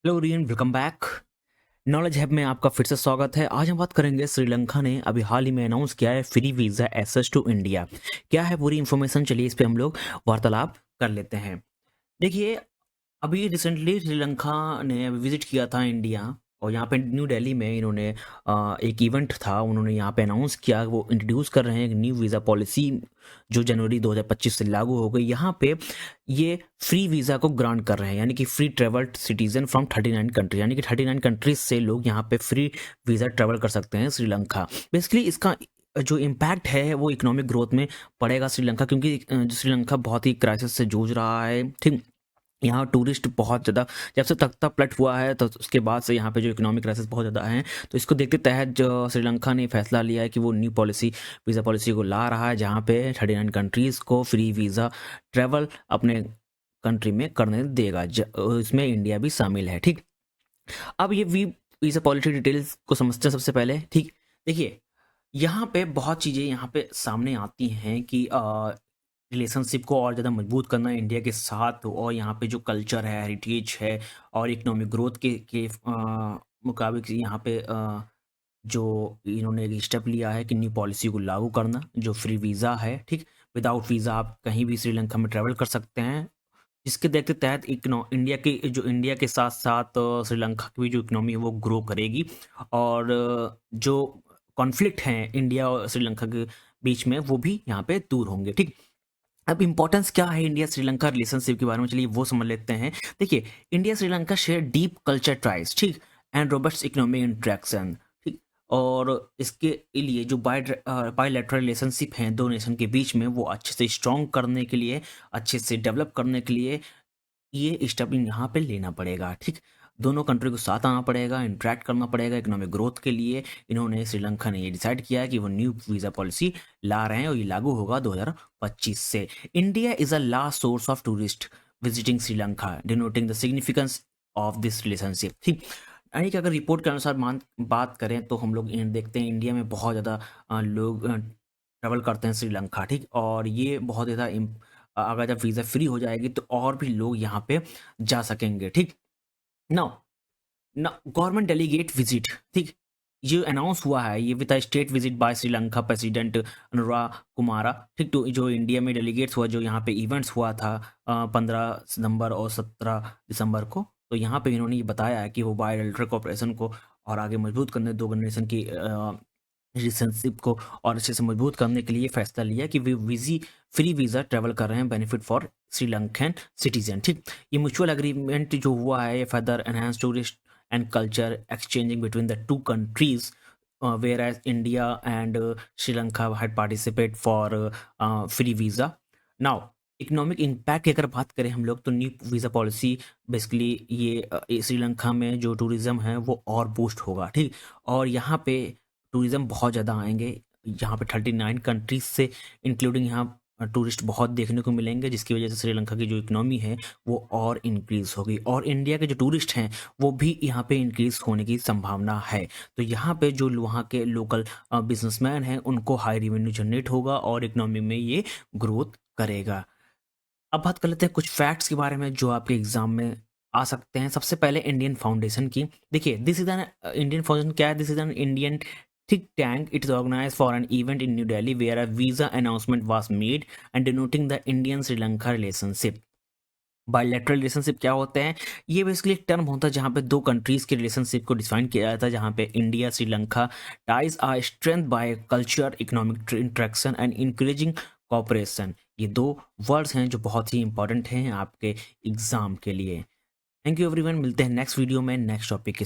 Hello rayon, welcome back. Knowledge hub में आपका फिर से स्वागत है। आज हम बात करेंगे श्रीलंका ने अभी हाल ही में अनाउंस किया है free visa access to India. क्या है पूरी इन्फॉर्मेशन, चलिए इस पे हम लोग वार्तालाप कर लेते हैं। देखिए, अभी रिसेंटली श्रीलंका ने विजिट किया था इंडिया, और यहाँ पे न्यू दिल्ली में इन्होंने एक इवेंट था, उन्होंने यहाँ पे अनाउंस किया, वो इंट्रोड्यूस कर रहे हैं एक न्यू वीज़ा पॉलिसी जो जनवरी 2025 से लागू हो गई। यहाँ पे ये फ्री वीज़ा को ग्रांट कर रहे हैं, यानी कि free travel citizen from 39 country, यानी कि 39 कंट्रीज से लोग यहाँ पे फ्री वीज़ा ट्रेवल कर सकते हैं श्रीलंका। बेसिकली इसका जो इम्पैक्ट है वो इकोनॉमिक ग्रोथ में पड़ेगा श्रीलंका, क्योंकि श्रीलंका बहुत ही क्राइसिस से जूझ रहा है। ठीक, यहाँ टूरिस्ट बहुत ज़्यादा, जब से तख्ता पलट हुआ है तो उसके बाद से यहाँ पे जो इकोनॉमिक क्राइसिस बहुत ज़्यादा है, तो इसको देखते तहत जो श्रीलंका ने फैसला लिया है कि वो न्यू पॉलिसी, वीज़ा पॉलिसी को ला रहा है, जहाँ पे 39 कंट्रीज़ को फ्री वीज़ा ट्रैवल अपने कंट्री में करने देगा। इसमें इंडिया भी शामिल है। ठीक, अब ये वीज़ा पॉलिसी डिटेल्स को समझते हैं सबसे पहले। ठीक, देखिए, यहाँ पे बहुत चीज़ें यहाँ पे सामने आती हैं कि रिलेशनशिप को और ज़्यादा मजबूत करना है इंडिया के साथ, और यहाँ पे जो कल्चर है, हेरिटेज है और इकोनॉमिक ग्रोथ के मुताबिक यहाँ पे जो इन्होंने एक स्टेप लिया है कि न्यू पॉलिसी को लागू करना, जो फ्री वीज़ा है। ठीक, विदाउट वीज़ा आप कहीं भी श्रीलंका में ट्रैवल कर सकते हैं, जिसके देखते तहत इंडिया के साथ साथ श्रीलंका की भी जो इकोनॉमी है वो ग्रो करेगी, और जो कॉन्फ्लिक्ट हैं इंडिया और श्रीलंका के बीच में वो भी यहाँ पे दूर होंगे। ठीक, अब इंपॉर्टेंस क्या है इंडिया श्रीलंका रिलेशनशिप के बारे में, चलिए वो समझ लेते हैं। देखिए, India Sri Lanka share deep culture tries, ठीक, एंड रोबस्ट इकोनॉमिक इंट्रैक्शन। ठीक, और इसके लिए जो बायलैटरल रिलेशनशिप हैं दो नेशन के बीच में, वो अच्छे से स्ट्रॉन्ग करने के लिए, अच्छे से डेवलप करने के लिए ये स्टेप यहाँ पे लेना पड़ेगा। ठीक, दोनों कंट्री को साथ आना पड़ेगा, इंटरेक्ट करना पड़ेगा इकोनॉमिक ग्रोथ के लिए। इन्होंने, श्रीलंका ने ये डिसाइड किया है कि वो न्यू वीज़ा पॉलिसी ला रहे हैं, और ये लागू होगा 2025 से। India is a last source of tourist visiting Sri Lanka, denoting the significance of this relationship. ठीक, यानी कि अगर रिपोर्ट के अनुसार बात करें तो हम लोग देखते हैं इंडिया में बहुत ज़्यादा लोग ट्रैवल करते हैं श्रीलंका। ठीक, और ये बहुत ज़्यादा अगर जब वीज़ा फ्री हो जाएगी तो और भी लोग यहाँ पे जा सकेंगे। ठीक, नाउ ना गवर्नमेंट डेलीगेट विजिट। ठीक, ये अनाउंस हुआ है, ये with state visit bye Sri Lanka president Anura Kumara. ठीक, तो जो इंडिया में डेलीगेट्स हुआ, जो यहाँ पे इवेंट्स हुआ था 15 सितंबर और 17 दिसंबर को, तो यहाँ पे इन्होंने ये बताया है कि वो बायलैटरल कोऑपरेशन को और आगे मजबूत करने, दो नेशन की रिलेशनशिप को और अच्छे से मजबूत करने के लिए फैसला लिया कि वे फ्री वीज़ा ट्रैवल कर रहे हैं, बेनिफिट फॉर श्रीलंकन सिटीजन। ठीक, ये म्यूचुअल एग्रीमेंट जो हुआ है, ये further enhance tourist and culture exchanging between the two countries, whereas India and Sri Lanka had participated for free visa. Now, economic impact की अगर बात करें हम लोग, तो न्यू वीज़ा पॉलिसी बेसिकली ये श्रीलंका में जो टूरिज़्म है वो और बूस्ट होगा। ठीक, और यहाँ पे टूरिज़्म बहुत ज़्यादा आएंगे, यहाँ पे 39 कंट्रीज से इंक्लूडिंग यहाँ टूरिस्ट बहुत देखने को मिलेंगे, जिसकी वजह से श्रीलंका की जो इकोनॉमी है वो और इंक्रीज़ होगी, और इंडिया के जो टूरिस्ट हैं वो भी यहाँ पे इंक्रीज़ होने की संभावना है। तो यहाँ पे जो वहाँ के लोकल बिजनेसमैन हैं उनको हाई रेवेन्यू जनरेट होगा और इकोनॉमी में ये ग्रोथ करेगा। अब बात कर लेते हैं कुछ फैक्ट्स के बारे में जो आपके एग्जाम में आ सकते हैं। सबसे पहले इंडियन फाउंडेशन की। देखिए, this is an Indian foundation क्या है? This is an Indian think tank. It is organise for an event in New Delhi where a visa announcement was made and denoting the Indian Sri Lanka relationship. Bilateral relationship क्या होते हैं? ये basically एक term होता है जहाँ पे दो कंट्रीज के रिलेशनशिप को डिफाइन किया जाता है, जहाँ पे India Sri Lanka ties are strength by culture, economic interaction and encouraging cooperation. ये दो वर्ड्स हैं जो बहुत ही इंपॉर्टेंट हैं आपके एग्जाम के लिए। थैंक यू एवरीवन, मिलते हैं नेक्स्ट वीडियो में नेक्स्ट टॉपिक के